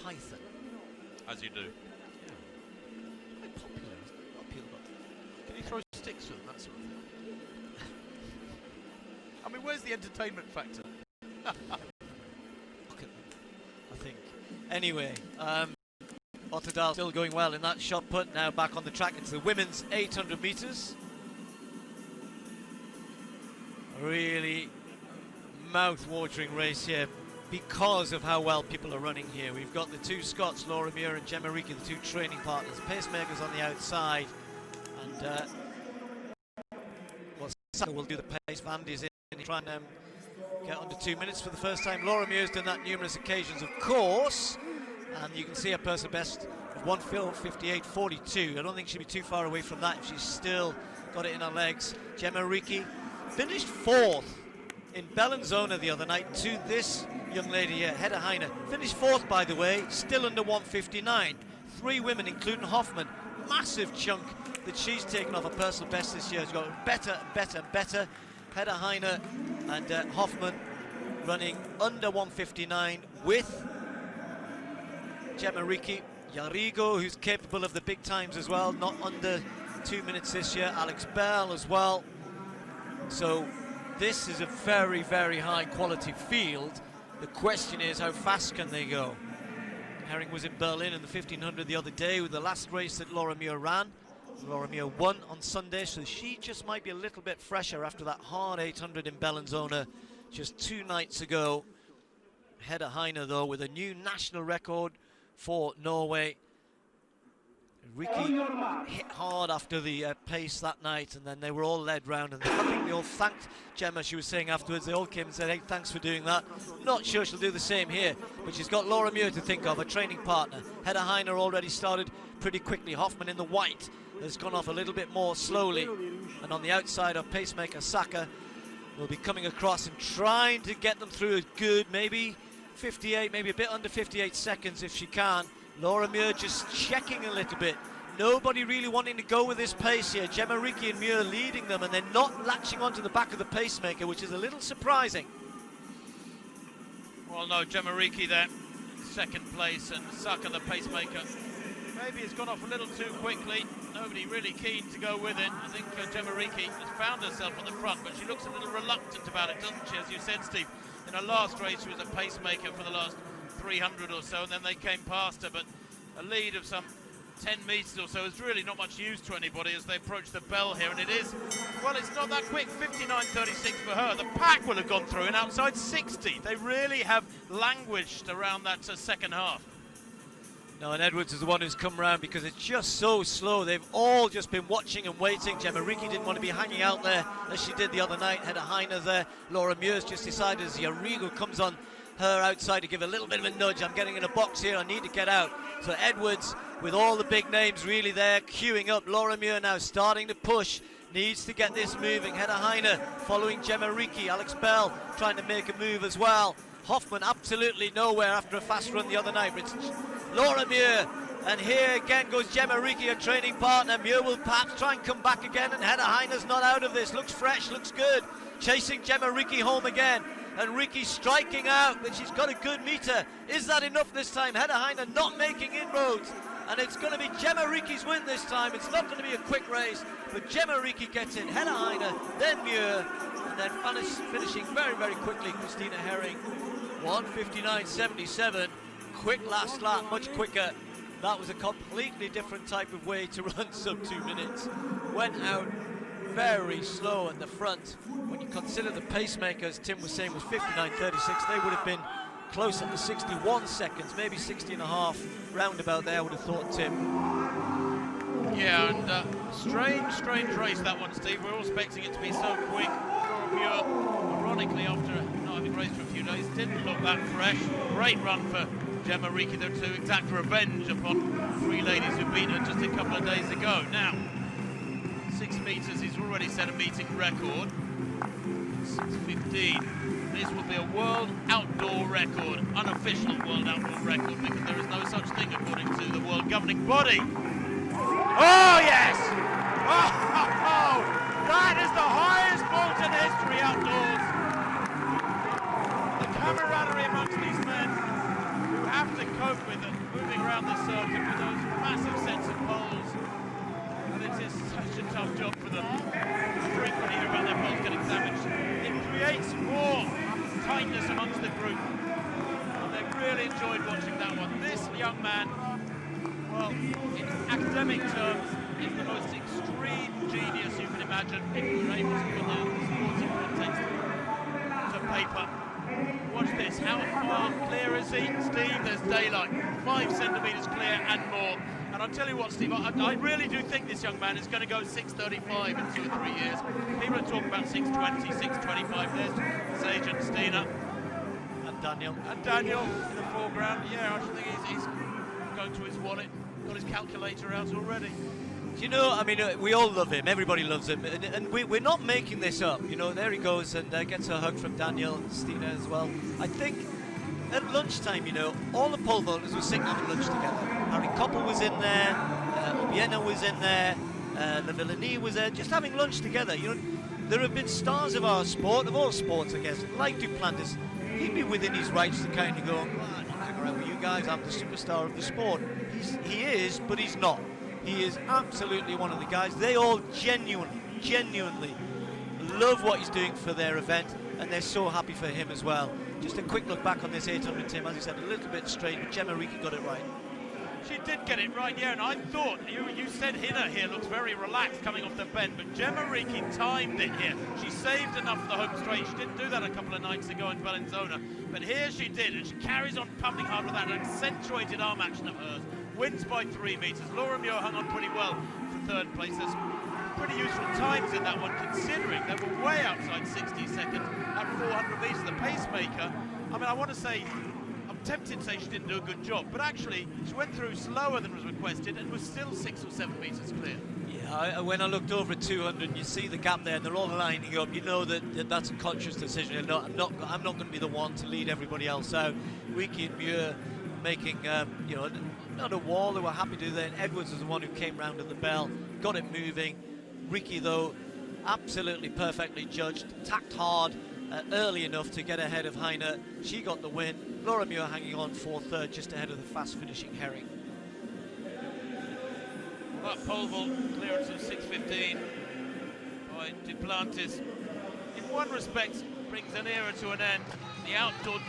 python. As you do. Yeah. Quite popular, isn't it? A lot of people got. Can you throw sticks with them, that sort of thing? I mean, where's the entertainment factor? Look at them, I think. Anyway, Otterdal still going well in that shot put. Now back on the track. It's the women's 800 metres. A really mouth-watering race here because of how well people are running here. We've got the two Scots, Laura Muir and Jemma Reekie, the two training partners. Pacemakers on the outside. And Saka will do the pace. Vandy's in and try and get under 2 minutes for the first time. Laura Muir's done that numerous occasions, of course. And you can see her personal best of 1:58.42. I don't think she'll be too far away from that if she's still got it in her legs. Jemma Reekie finished 4th in Bellinzona the other night to this young lady here, Hedda Heine. Finished 4th, by the way, still under 1:59. 3 women, including Hoffman. Massive chunk that she's taken off her personal best this year. She's got better and better and better. Hedda Heine and Hoffman running under 1:59 with Jemma Reekie. Yarrigo, who's capable of the big times as well, not under 2 minutes this year. Alex Bell as well. So this is a very, very high quality field. The question is, how fast can they go? Herring was in Berlin in the 1500 the other day with the last race that Laura Muir ran. Laura Muir won on Sunday, so she just might be a little bit fresher after that hard 800 in Bellinzona just 2 nights ago. Hedda Heine, though, with a new national record for Norway. Reekie hit hard after the pace that night, and then they were all led round, and I think they all thanked Jemma. She was saying afterwards, they all came and said, hey, thanks for doing that. Not sure she'll do the same here, but she's got Laura Muir to think of, a training partner. Hedda Heine already started pretty quickly. Hoffman in the white has gone off a little bit more slowly, and on the outside of pacemaker Saka will be coming across and trying to get them through a good, maybe 58, maybe a bit under 58 seconds if she can. Laura Muir just checking a little bit. Nobody really wanting to go with this pace here. Jemma Reekie and Muir leading them, and they're not latching onto the back of the pacemaker, which is a little surprising. Well, no, Jemma Reekie there, second place, and Saka, the pacemaker, maybe has gone off a little too quickly. Nobody really keen to go with it. I think Jemma Reekie has found herself on the front, but she looks a little reluctant about it, doesn't she? As you said, Steve, in her last race, she was a pacemaker for the last 300 or so, and then they came past her, but a lead of some 10 metres or so is really not much use to anybody as they approach the bell here, and it is, well, it's not that quick. 59.36 for her. The pack will have gone through in outside 60. They really have languished around that second half. No, and Edwards is the one who's come round because it's just so slow. They've all just been watching and waiting. Jemma Reekie didn't want to be hanging out there as she did the other night. Hedda Heine there. Laura Muir's just decided as Yarrigo comes on her outside to give a little bit of a nudge. I'm getting in a box here, I need to get out. So Edwards, with all the big names really there, queuing up. Laura Muir now starting to push, needs to get this moving. Hedda Heine following Jemma Reekie. Alex Bell trying to make a move as well. Hoffman absolutely nowhere after a fast run the other night. But it's Laura Muir, and here again goes Jemma Reekie, a training partner. Muir will perhaps try and come back again, and Hedda Heine's not out of this. Looks fresh, looks good. Chasing Jemma Reekie home again. And Reekie striking out, but she's got a good meter. Is that enough this time? Hedda Heine not making inroads. And it's going to be Jemma Reekie's win this time. It's not going to be a quick race, but Jemma Reekie gets in. Hedda Heine, then Muir, and then finishing very, very quickly, Christina Herring. 1:59.77. Quick last lap, much quicker. That was a completely different type of way to run sub 2 minutes. Went out very slow at the front. When you consider the pacemaker, as Tim was saying, was 59.36, they would have been closer to 61 seconds, maybe 60 and a half, roundabout there, I would have thought, Tim. Yeah, and strange race that one, Steve. We're all expecting it to be so quick. Laura Muir, ironically, after not having raced for a few days, didn't look that fresh. Great run for Jemma Reekie, though, to exact revenge upon 3 ladies who beat her just a couple of days ago. Now, 6 metres, he's already set a meeting record. 6:15. This will be a world outdoor record, unofficial world outdoor record, because there is no such thing according to the world governing body. Oh yes! Oh, that is the highest vault in history outdoors. The camaraderie amongst these men who have to cope with it. around the circuit with those massive sets of poles. And it is such a tough job for them. Frequently hear about their poles getting damaged. It creates more tightness amongst the group. And they really enjoyed watching that one. This young man, well, in academic terms, is the most extreme genius you can imagine if you're able to put the sporting context to paper. Watch this, how far clear is he? Steve, there's daylight, 5 centimetres clear and more. And I'll tell you what, Steve, I really do think this young man is going to go 6:35 in 2 or 3 years. People are talking about 6:20, 6:25. There's Sage and Stina. And Daniel. And Daniel in the foreground. Yeah, I think he's going to his wallet, got his calculator out already. You know, I mean, we all love him. Everybody loves him, and we're not making this up. You know, there he goes and gets a hug from Daniel and Stina as well. I think at lunchtime, you know, all the pole vaulters were sitting having lunch together. Harry Koppel was in there, Obiena was in there, Le Villani was there, just having lunch together. You know, there have been stars of our sport, of all sports, I guess, like Duplantis. He'd be within his rights to kind of go, I'm not hanging around with you guys. I'm the superstar of the sport. He is, but he's not. He is absolutely one of the guys. They all genuinely love what he's doing for their event, and they're so happy for him as well. Just a quick look back on this 800, Tim. As you said, a little bit straight, but Jemma Reekie got it right. She did get it right, yeah, and I thought, you said Hinner here looks very relaxed coming off the bend, but Jemma Reekie timed it here. She saved enough for the home straight. She didn't do that a couple of nights ago in Bellinzona, but here she did, and she carries on pumping hard with that accentuated arm action of hers. Wins by 3 metres. Laura Muir hung on pretty well for 3rd place. There's pretty useful times in that one, considering they were way outside 60 seconds at 400 metres. The pacemaker, I mean, I want to say, I'm tempted to say she didn't do a good job, but actually she went through slower than was requested and was still 6 or 7 metres clear. Yeah, when I looked over at 200, you see the gap there, and they're all lining up. You know that's a conscious decision. I'm not going to be the one to lead everybody else out. Reekie and Muir making, you know, not a wall. They were happy to do that. Edwards was the one who came round at the bell, got it moving. Reekie, though, absolutely perfectly judged, tacked hard early enough to get ahead of Heine. She got the win. Laura Muir hanging on for 3rd, just ahead of the fast-finishing Herring. Well, that pole vault clearance of 6:15 by Duplantis, in one respect, brings an era to an end. The outdoor